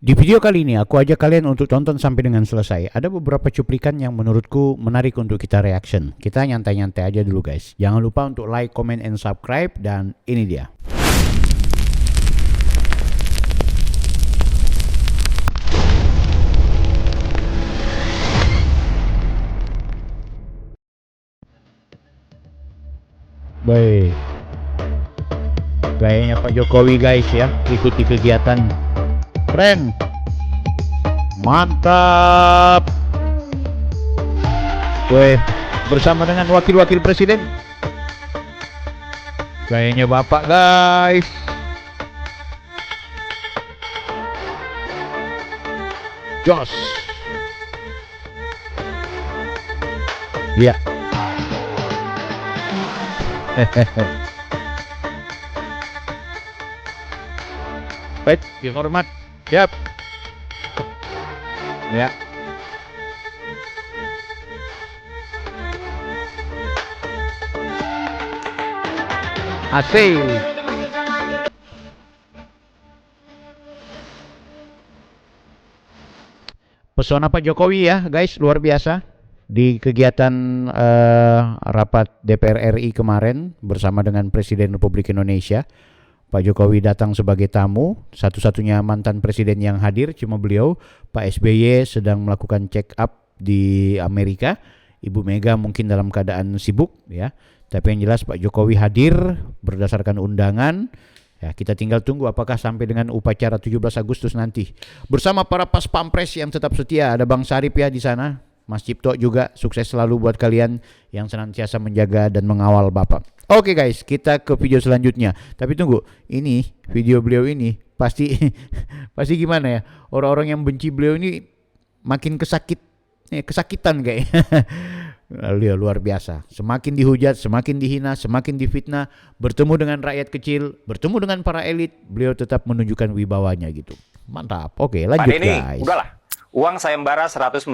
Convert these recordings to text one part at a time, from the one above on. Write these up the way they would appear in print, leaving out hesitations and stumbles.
Di video kali ini aku ajak kalian untuk tonton sampai dengan selesai. Ada beberapa cuplikan yang menurutku menarik untuk kita reaction. Kita nyantai-nyantai aja dulu guys. Jangan lupa untuk like, comment, and subscribe. Dan ini dia. Baik. Gayanya Pak Jokowi guys ya, ikuti kegiatan. Keren. Mantap. Weh, bersama dengan wakil-wakil presiden. Gayanya Bapak guys. Jos. Iya. Baik, dihormat. Siap. Ya. Asik. Pesona Pak Jokowi ya guys, luar biasa. Di kegiatan rapat DPR RI kemarin bersama dengan Presiden Republik Indonesia, Pak Jokowi datang sebagai tamu, satu-satunya mantan presiden yang hadir cuma beliau. Pak SBY sedang melakukan check up di Amerika, Ibu Mega mungkin dalam keadaan sibuk ya. Tapi yang jelas Pak Jokowi hadir berdasarkan undangan. Ya, kita tinggal tunggu apakah sampai dengan upacara 17 Agustus nanti. Bersama para pas pampres yang tetap setia, ada Bang Sarip ya di sana. Mas Cipto juga, sukses selalu buat kalian yang senantiasa menjaga dan mengawal Bapak. Oke guys, kita ke video selanjutnya. Tapi tunggu, ini video beliau ini pasti pasti gimana ya? Orang-orang yang benci beliau ini makin kesakitan kayak. Lalu ya, luar biasa. Semakin dihujat, semakin dihina, semakin difitnah, bertemu dengan rakyat kecil, bertemu dengan para elit, beliau tetap menunjukkan wibawanya gitu. Mantap. Oke, lanjut Pak Denny, guys. Udahlah. Uang sayembara 199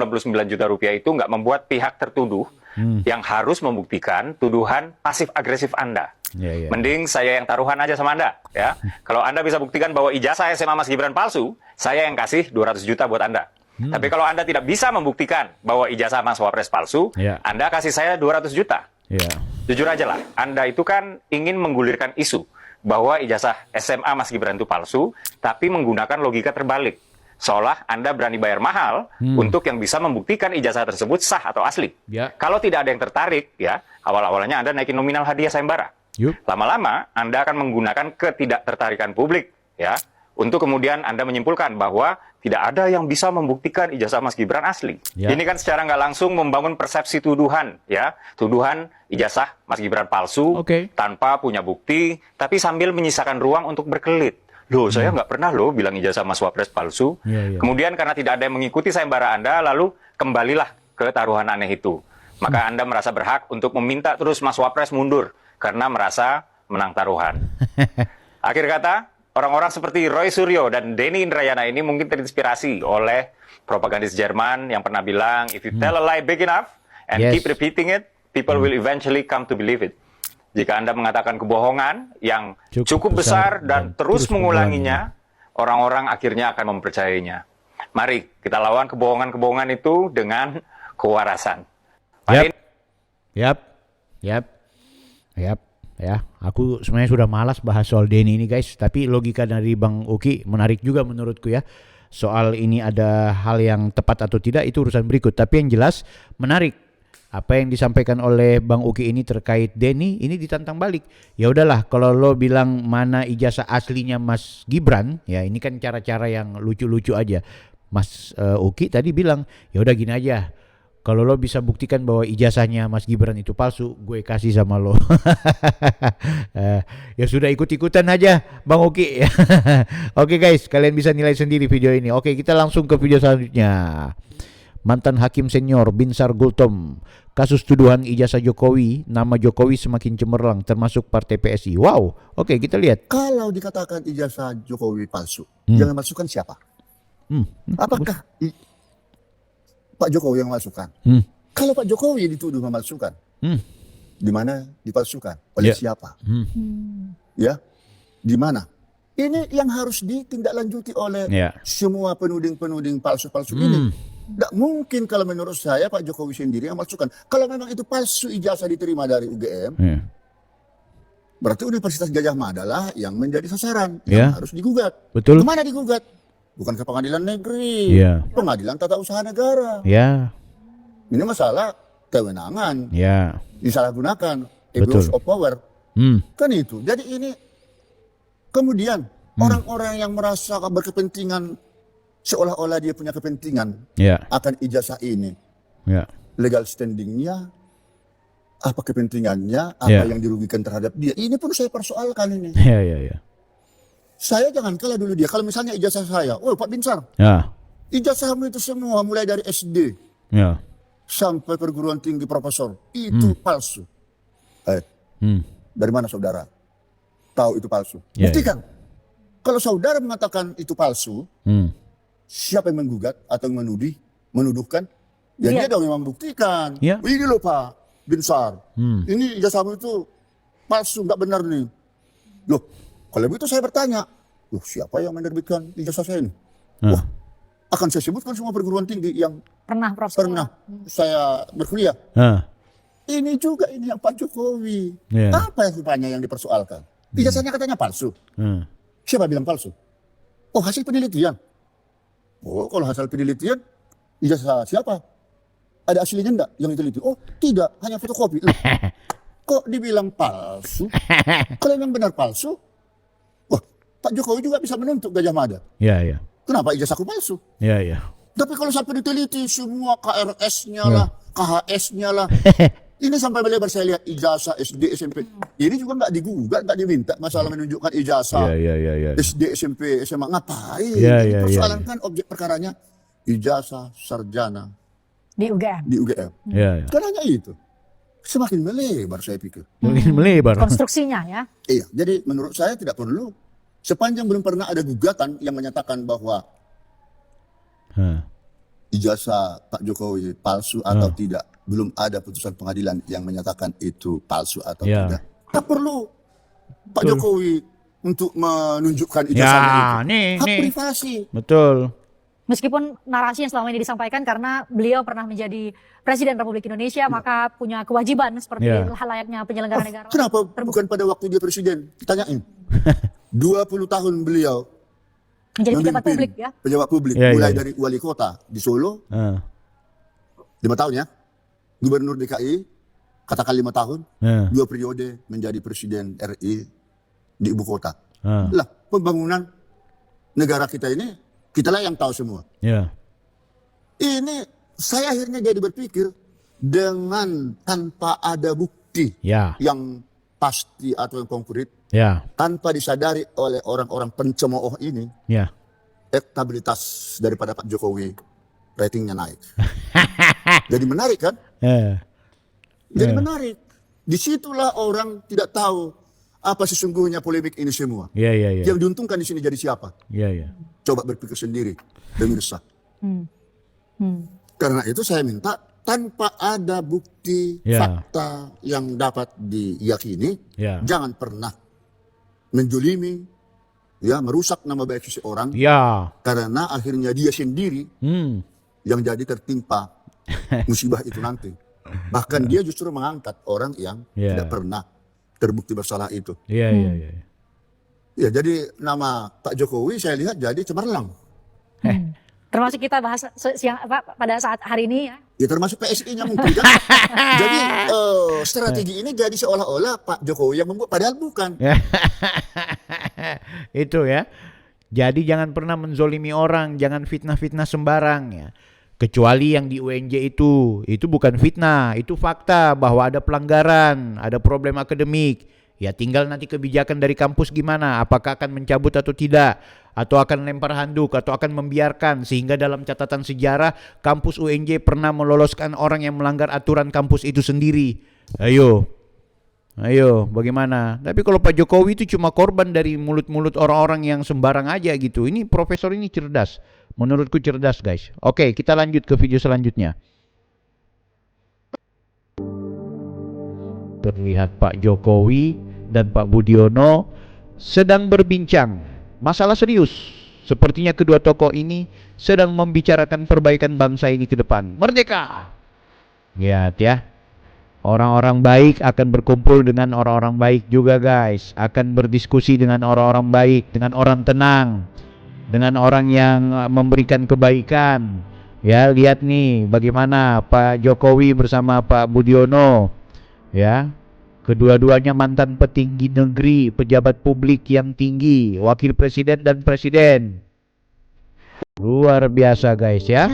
juta rupiah itu nggak membuat pihak tertuduh yang harus membuktikan tuduhan pasif agresif Anda. Mending saya yang taruhan aja sama Anda, ya. Kalau Anda bisa buktikan bahwa ijazah SMA Mas Gibran palsu, saya yang kasih 200 juta buat Anda. Tapi kalau Anda tidak bisa membuktikan bahwa ijazah Mas Wapres palsu, Anda kasih saya 200 juta. Jujur aja lah, Anda itu kan ingin menggulirkan isu bahwa ijazah SMA Mas Gibran itu palsu, tapi menggunakan logika terbalik. Seolah Anda berani bayar mahal untuk yang bisa membuktikan ijazah tersebut sah atau asli. Kalau tidak ada yang tertarik, ya awal-awalnya Anda naikin nominal hadiah sayembara. Lama-lama Anda akan menggunakan ketidaktertarikan publik, ya, untuk kemudian Anda menyimpulkan bahwa tidak ada yang bisa membuktikan ijazah Mas Gibran asli. Ini kan secara nggak langsung membangun persepsi tuduhan, ya, tuduhan ijazah Mas Gibran palsu tanpa punya bukti, tapi sambil menyisakan ruang untuk berkelit. Loh, saya nggak pernah loh bilang ijazah Mas Wapres palsu. Kemudian karena tidak ada yang mengikuti sayembara Anda, lalu kembalilah ke taruhan aneh itu. Maka Anda merasa berhak untuk meminta terus Mas Wapres mundur karena merasa menang taruhan. Akhir kata, orang-orang seperti Roy Suryo dan Denny Indrayana ini mungkin terinspirasi oleh propagandis Jerman yang pernah bilang, if you tell a lie big enough and keep repeating it, people will eventually come to believe it. Jika Anda mengatakan kebohongan yang cukup besar dan terus mengulanginya, orang-orang akhirnya akan mempercayainya. Mari kita lawan kebohongan-kebohongan itu dengan kewarasan. Ya, aku sebenarnya sudah malas bahas soal Denny ini guys, tapi logika dari Bang Uki menarik juga menurutku ya. Soal ini ada hal yang tepat atau tidak itu urusan berikut, tapi yang jelas menarik. Apa yang disampaikan oleh Bang Uki ini terkait Denny ini ditantang balik. Ya udahlah, kalau lo bilang mana ijazah aslinya Mas Gibran, ya ini kan cara-cara yang lucu-lucu aja. Mas Uki tadi bilang, ya udah gini aja. Kalau lo bisa buktikan bahwa ijazahnya Mas Gibran itu palsu, gue kasih sama lo. Ya sudah ikut-ikutan aja Bang Uki. Oke guys, kalian bisa nilai sendiri video ini. Oke, kita langsung ke video selanjutnya. Mantan Hakim Senior Binsar Gultom, kasus tuduhan ijazah Jokowi, nama Jokowi semakin cemerlang termasuk partai PSI. Wow, oke kita lihat. Kalau dikatakan ijazah Jokowi palsu, jangan masukkan siapa? Apakah Pak Jokowi yang masukkan? Kalau Pak Jokowi dituduh memalsukan, di mana dipalsukan? Oleh siapa? Ya, di mana? Ini yang harus ditindaklanjuti oleh Ya. semua penuding-penuding palsu-palsu ini. Tidak mungkin kalau menurut saya Pak Jokowi sendiri yang masukkan. Kalau memang itu palsu ijazah diterima dari UGM, Ya. berarti Universitas Gajah Mada lah yang menjadi sasaran, Ya. yang harus digugat. Betul. Kemana digugat? Bukan ke pengadilan negeri, Ya. pengadilan tata usaha negara. Ya. Ini masalah kewenangan, Ya. disalahgunakan, Betul. abuse of power. Kan itu. Jadi ini kemudian orang-orang yang merasa berkepentingan seolah-olah dia punya kepentingan Ya. akan ijazah ini, Ya. legal standingnya, apa kepentingannya, apa Ya. yang dirugikan terhadap dia. Ini pun saya persoalkan ini. Ya. Ya. Ya. Saya jangan kalah dulu dia. Kalau misalnya ijazah saya, oh Pak Binsar, Ya. ijazahmu itu semua mulai dari SD Ya. sampai perguruan tinggi profesor itu palsu. Dari mana saudara tahu itu palsu? Ya, Buktikan. Kalau saudara mengatakan itu palsu, siapa yang menggugat atau menuduhkan? Ya dia dong yang membuktikan. Ya. Ini loh Pak Binsar, ini ijazahmu itu palsu, nggak benar nih. Loh, kalau begitu saya bertanya, loh siapa yang menerbitkan ijazah saya ini? Wah, akan saya sebutkan semua perguruan tinggi yang Pernah saya berkuliah. Ah. Ini juga ini yang Pak Jokowi. Ya. Apa yang rupanya yang dipersoalkan? Ijazahnya katanya palsu. Siapa bilang palsu? Oh hasil penelitian. Oh kalau hasil penelitian, ijazah siapa? Ada aslinya enggak yang diteliti? Oh tidak, hanya fotokopi. Loh, kok dibilang palsu? Kalau memang benar palsu, wah Pak Jokowi juga bisa menuntut Gajah Mada. Ya. Ya. Kenapa ijazahku palsu? Ya. Ya. Tapi kalau sampai diteliti semua KRS-nya lah, KHS-nya lah. Ini sampai melebar saya lihat ijazah SD, SMP. Ini juga nggak digugat, nggak diminta masalah menunjukkan ijazah Ya. Ya. Ya. SD, SMP, SMA. Ngapain? Ya, Ini ya, persoalan ya. kan objek perkaranya ijazah sarjana di UGM. di UGM. Ya. Ya. Kan hanya itu. Semakin melebar saya pikir. Mungkin melebar. Konstruksinya ya. Iya, jadi menurut saya tidak perlu. Sepanjang belum pernah ada gugatan yang menyatakan bahwa ijazah Pak Jokowi palsu atau tidak. Belum ada putusan pengadilan yang menyatakan itu palsu atau tidak. Tak perlu Pak Jokowi untuk menunjukkan ijazahnya itu. Hak privasi. Betul. Meskipun narasi yang selama ini disampaikan karena beliau pernah menjadi Presiden Republik Indonesia, maka punya kewajiban seperti layaknya penyelenggara negara. Kenapa bukan pada waktu dia presiden? Ditanyain. 20 tahun beliau Menjadi pejabat publik ya. Pejabat publik, mulai dari wali kota di Solo, 5 tahun ya. Gubernur DKI, katakan 5 tahun, 2 periode menjadi presiden RI di ibu kota. Lah, pembangunan negara kita ini, kitalah yang tahu semua. Ini saya akhirnya jadi berpikir dengan tanpa ada bukti yang pasti atau yang konkret, tanpa disadari oleh orang-orang pencemooh ini, elektabilitas daripada Pak Jokowi ratingnya naik. Jadi menarik kan? Jadi menarik. Disitulah orang tidak tahu apa sesungguhnya polemik ini semua. Yang diuntungkan di sini jadi siapa? Coba berpikir sendiri, pemirsa. Karena itu saya minta tanpa ada bukti fakta yang dapat diyakini, jangan pernah menjolimi, merusak nama baik seseorang. Karena akhirnya dia sendiri yang jadi tertimpa musibah itu nanti. Bahkan dia justru mengangkat orang yang tidak pernah terbukti bersalah itu. Ya, jadi nama Pak Jokowi saya lihat jadi cemerlang. Termasuk kita bahas pada saat hari ini ya. Ya termasuk PSI-nya mungkin kan. Jadi strategi ini jadi seolah-olah Pak Jokowi yang membuat, padahal bukan. Itu ya. Jadi jangan pernah menzolimi orang, jangan fitnah-fitnah sembarang ya. Kecuali yang di UNJ itu bukan fitnah, itu fakta bahwa ada pelanggaran, ada problem akademik. Ya tinggal nanti kebijakan dari kampus gimana, apakah akan mencabut atau tidak, atau akan lempar handuk, atau akan membiarkan. Sehingga dalam catatan sejarah kampus UNJ pernah meloloskan orang yang melanggar aturan kampus itu sendiri. Ayo bagaimana? Tapi kalau Pak Jokowi itu cuma korban dari mulut-mulut orang-orang yang sembarang aja gitu. Ini profesor ini cerdas, menurutku cerdas guys. Oke, kita lanjut ke video selanjutnya. Terlihat Pak Jokowi dan Pak Budiono sedang berbincang masalah serius. Sepertinya kedua tokoh ini sedang membicarakan perbaikan bangsa ini ke depan. Merdeka! Lihat ya. Orang-orang baik akan berkumpul dengan orang-orang baik juga guys. Akan berdiskusi dengan orang-orang baik, dengan orang tenang, dengan orang yang memberikan kebaikan. Ya, lihat nih bagaimana Pak Jokowi bersama Pak Budiono. Ya, kedua-duanya mantan petinggi negeri, pejabat publik yang tinggi, wakil presiden dan presiden. Luar biasa guys ya.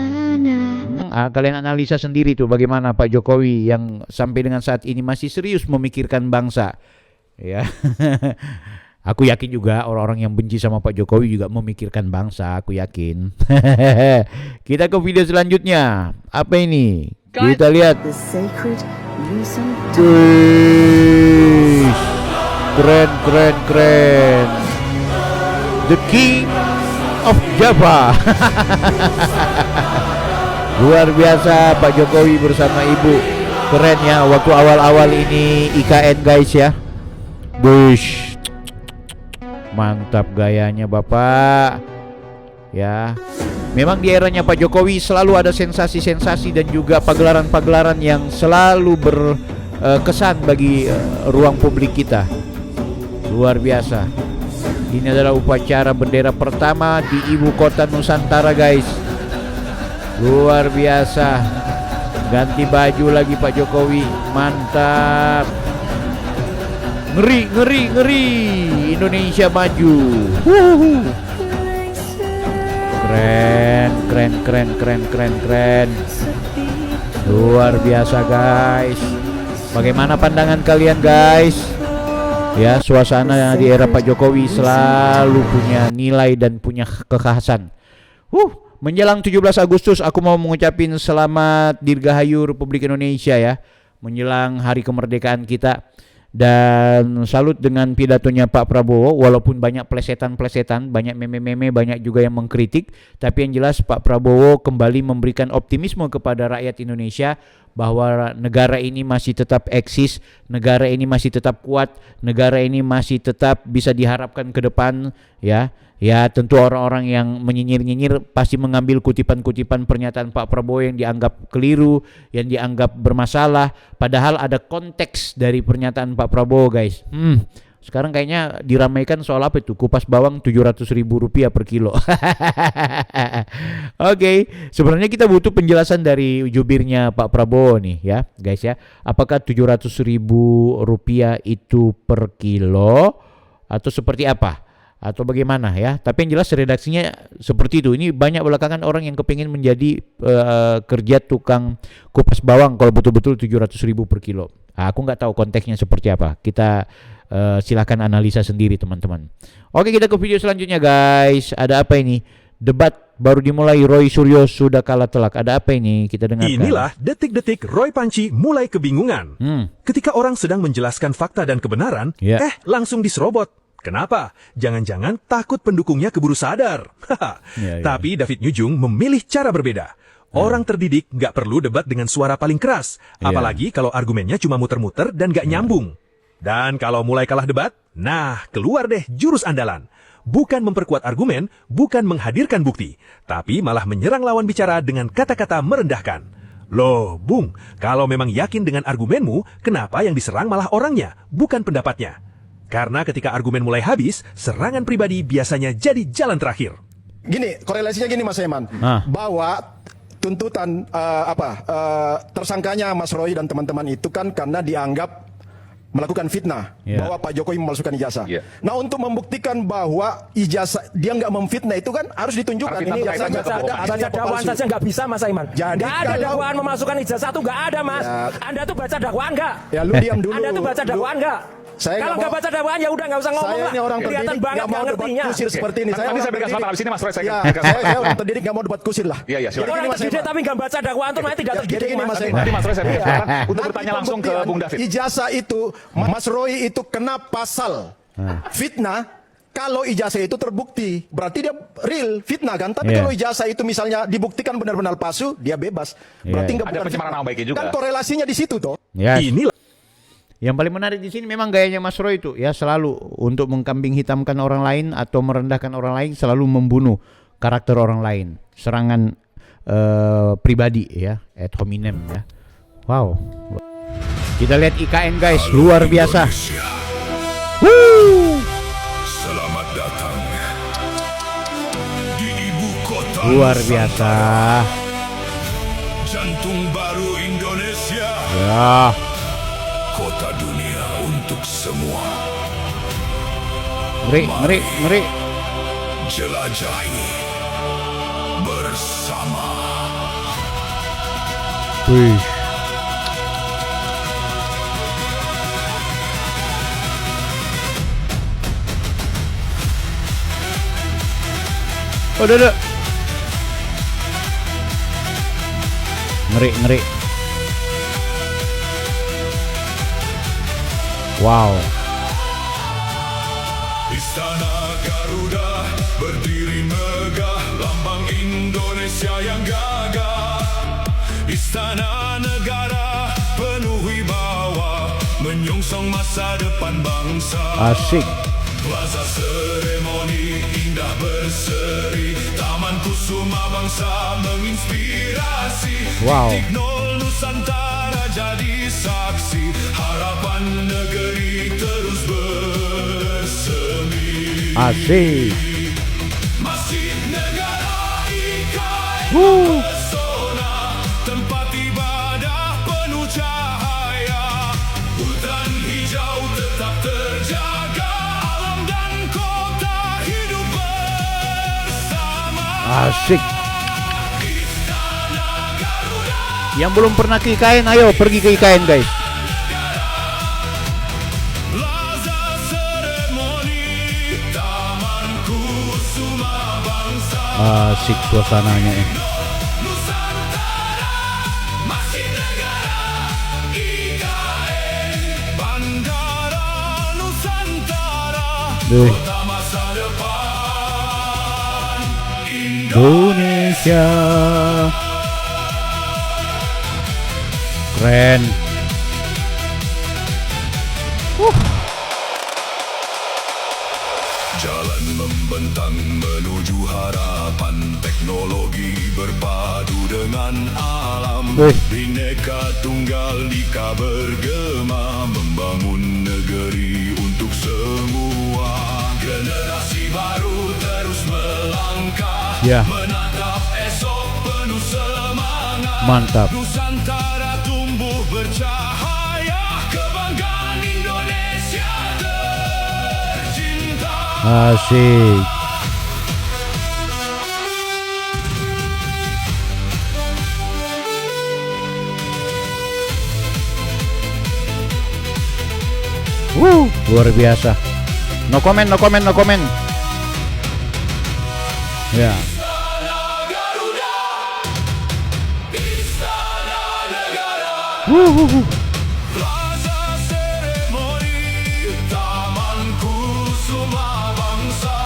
Kalian analisa sendiri tuh bagaimana Pak Jokowi yang sampai dengan saat ini masih serius memikirkan bangsa. Ya. Aku yakin juga orang-orang yang benci sama Pak Jokowi juga memikirkan bangsa, aku yakin. Kita ke video selanjutnya. Apa ini? Kita lihat. Keren, keren, keren. The King of Java. Luar biasa Pak Jokowi bersama Ibu. Keren ya waktu awal-awal ini IKN guys ya. Bush. Mantap gayanya Bapak. Ya. Memang di eranya Pak Jokowi selalu ada sensasi-sensasi dan juga pagelaran-pagelaran yang selalu berkesan bagi ruang publik kita. Luar biasa. Ini adalah upacara bendera pertama di ibu kota Nusantara guys. Luar biasa. Ganti baju lagi Pak Jokowi. Mantap. Ngeri, ngeri, ngeri. Indonesia maju. Keren, keren, keren, keren, keren, keren. Luar biasa guys. Bagaimana pandangan kalian guys? Ya, suasana di era Pak Jokowi selalu punya nilai dan punya kekhasan. Menjelang 17 Agustus aku mau mengucapin selamat Dirgahayu Republik Indonesia ya. Menjelang hari kemerdekaan kita. Dan salut dengan pidatonya Pak Prabowo. Walaupun banyak plesetan-plesetan, banyak meme-meme, banyak juga yang mengkritik. Tapi yang jelas Pak Prabowo kembali memberikan optimisme kepada rakyat Indonesia bahwa negara ini masih tetap eksis, negara ini masih tetap kuat, negara ini masih tetap bisa diharapkan ke depan ya. Ya tentu orang-orang yang menyinyir-nyinyir pasti mengambil kutipan-kutipan pernyataan Pak Prabowo yang dianggap keliru, yang dianggap bermasalah. Padahal ada konteks dari pernyataan Pak Prabowo guys. Sekarang kayaknya diramaikan soal apa itu? Kupas bawang Rp700.000 per kilo. Oke, sebenarnya kita butuh penjelasan dari jubirnya Pak Prabowo nih ya guys ya. Apakah Rp700.000 itu per kilo atau seperti apa? Atau bagaimana ya, tapi yang jelas redaksinya seperti itu. Ini banyak belakangan orang yang kepingin menjadi kerja tukang kupas bawang kalau betul-betul 700.000 per kilo. Aku nggak tahu konteksnya seperti apa. Kita silahkan analisa sendiri teman-teman. Oke, kita ke video selanjutnya guys. Ada apa ini? Debat baru dimulai, Roy Suryo sudah kalah telak. Ada apa ini? Kita dengarkan. Inilah detik-detik Roy Panci mulai kebingungan. Ketika orang sedang menjelaskan fakta dan kebenaran, langsung diserobot. Kenapa? Jangan-jangan takut pendukungnya keburu sadar. Tapi David Nyujung memilih cara berbeda. Orang terdidik nggak perlu debat dengan suara paling keras. Apalagi kalau argumennya cuma muter-muter dan nggak nyambung. Dan kalau mulai kalah debat, nah keluar deh jurus andalan. Bukan memperkuat argumen, bukan menghadirkan bukti. Tapi malah menyerang lawan bicara dengan kata-kata merendahkan. Loh, Bung, kalau memang yakin dengan argumenmu, kenapa yang diserang malah orangnya, bukan pendapatnya? Karena ketika argumen mulai habis, serangan pribadi biasanya jadi jalan terakhir. Gini, korelasinya gini Mas Eman, bahwa tuntutan tersangkanya Mas Roy dan teman-teman itu kan karena dianggap melakukan fitnah, bahwa Pak Jokowi memalsukan ijazah. Nah, untuk membuktikan bahwa ijazah dia nggak memfitnah itu kan harus ditunjukkan. Ini baca dakwaan saja nggak bisa Mas Aiman. Jadi nggak ada dakwaan memasukkan ijazah itu nggak ada Mas. Anda tuh baca dakwaan nggak? Ya lu diam dulu. Anda tuh baca dakwaan nggak? Kalau nggak baca dakwaan ya udah nggak usah ngomong lah. Saya orang kelihatan banget nggak ngertinya. Kusir seperti ini. Nanti saya berikan kesempatan habis ini Mas Roy. Saya orang terdidik nggak mau debat kusir lah. Iya, silakan. Orang terdidik tapi nggak baca dakwaan tuh nanti tidak terdidik Mas. Nanti Mas Roy saya berikan kesempatan untuk bertanya langsung ke Bung David. Ijazah itu Mas Roy itu kena pasal fitnah. Kalau ijazah itu terbukti, berarti dia real fitnah kan. Tapi kalau ijazah itu misalnya dibuktikan benar-benar palsu, dia bebas. Berarti nggak ada pencemaran nama baiknya juga. Kan korelasinya di situ toh. Inilah Yang paling menarik di sini memang gayanya Mas Roy itu ya, selalu untuk mengkambing hitamkan orang lain atau merendahkan orang lain, selalu membunuh karakter orang lain, serangan pribadi ya, ad hominem ya. Wow. Kita lihat IKN guys, luar biasa. Woo! Selamat datang di ibu kota Luar biasa. jantung baru Indonesia. Ya. Kota dunia untuk semua. Ngeri. Jelajahi bersama. Wih. Oh, udah. Ngeri. Wow. Istana Garuda berdiri megah, lambang Indonesia yang gagah. Istana negara penuh wibawa, menyongsong masa depan bangsa. Asik. Plaza seremoni indah berseri, Taman Kusuma Bangsa menginspirasi. Wow. Titik nol Nusantara jadi saksi, harapan negeri terus bersemi. Asik. Masjid Negara IKN Woo. pesona, tempat ibadah penuh cahaya. Hutan hijau tetap terjaga, alam dan kota hidup bersama. Asik. Istana Garuda Yang belum pernah ke IKN, ayo pergi ke IKN guys. Plaza seremoni, Taman Kusuma Bangsa. Asik suasananya ya. Nusantara, Masjid Negara IKN, Bandara Nusantara, Duh. kota masa depan Indonesia. Keren. Jalan membentang menuju harapan, teknologi berpadu dengan alam. Wih. Bhinneka Tunggal Ika bergema, membangun negeri untuk semua. Generasi baru terus melangkah, Ya. menatap esok penuh semangat. Mantap. Nusantara tumbuh bercahaya, kebanggaan Indonesia tercinta. Asik. Luar biasa. No comment. Ya. Plaza seremoni, Taman Kusuma Bangsa,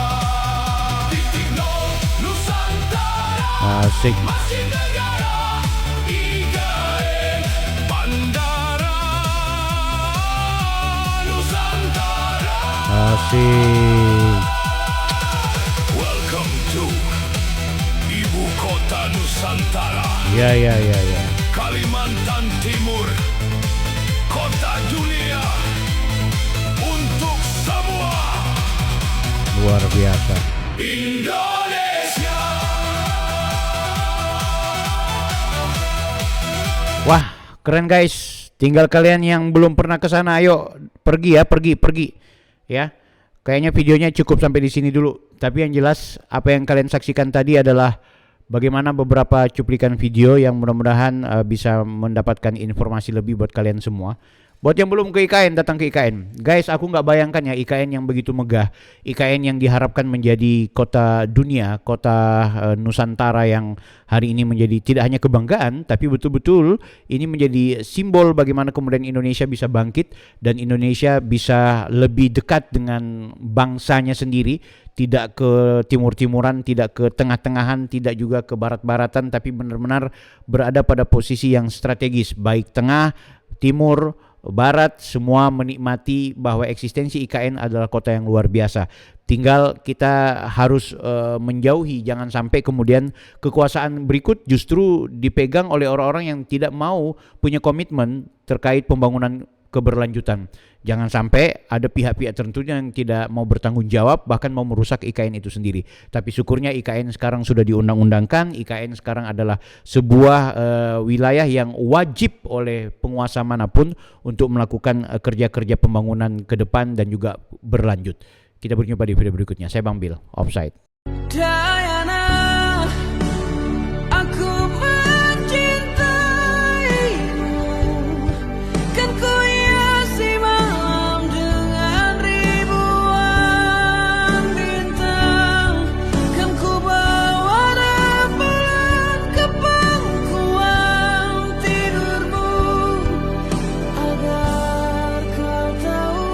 titik nol Nusantara, Asik. Masjid Negara IKN, Bandara Nusantara. Asik. Welcome to Ibu Kota Nusantara, Ya. Kalimantan Timur, kota dunia untuk semua. Luar biasa. Indonesia. Wah, keren guys. Tinggal kalian yang belum pernah ke sana, ayo pergi ya, pergi. Ya. Kayaknya videonya cukup sampai di sini dulu. Tapi yang jelas apa yang kalian saksikan tadi adalah bagaimana beberapa cuplikan video yang mudah-mudahan bisa mendapatkan informasi lebih buat kalian semua. Buat yang belum ke IKN, datang ke IKN. Guys, aku nggak bayangkan ya IKN yang begitu megah. IKN yang diharapkan menjadi kota dunia, kota Nusantara yang hari ini menjadi tidak hanya kebanggaan, tapi betul-betul ini menjadi simbol bagaimana kemudian Indonesia bisa bangkit dan Indonesia bisa lebih dekat dengan bangsanya sendiri. Tidak ke timur-timuran, tidak ke tengah-tengahan, tidak juga ke barat-baratan, tapi benar-benar berada pada posisi yang strategis, baik tengah, timur, barat semua menikmati bahwa eksistensi IKN adalah kota yang luar biasa. Tinggal kita harus menjauhi, jangan sampai kemudian kekuasaan berikut justru dipegang oleh orang-orang yang tidak mau punya komitmen terkait pembangunan keberlanjutan. Jangan sampai ada pihak-pihak tertentu yang tidak mau bertanggung jawab, bahkan mau merusak IKN itu sendiri. Tapi syukurnya IKN sekarang sudah diundang-undangkan. IKN sekarang adalah sebuah wilayah yang wajib oleh penguasa manapun untuk melakukan kerja-kerja pembangunan ke depan dan juga berlanjut. Kita berjumpa di video berikutnya. Saya Bang Bil, Offside. Diana, aku mencintaimu, kan ku hiasi malam dengan ribuan bintang, kan ku bawa rembulan ke pangkuan tidurmu, agar kau tahu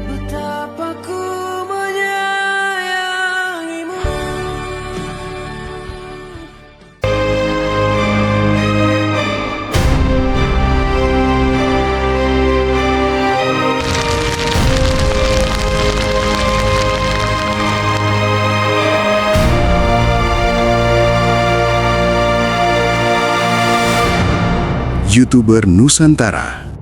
betapa ku menyayangimu. YouTuber Nusantara.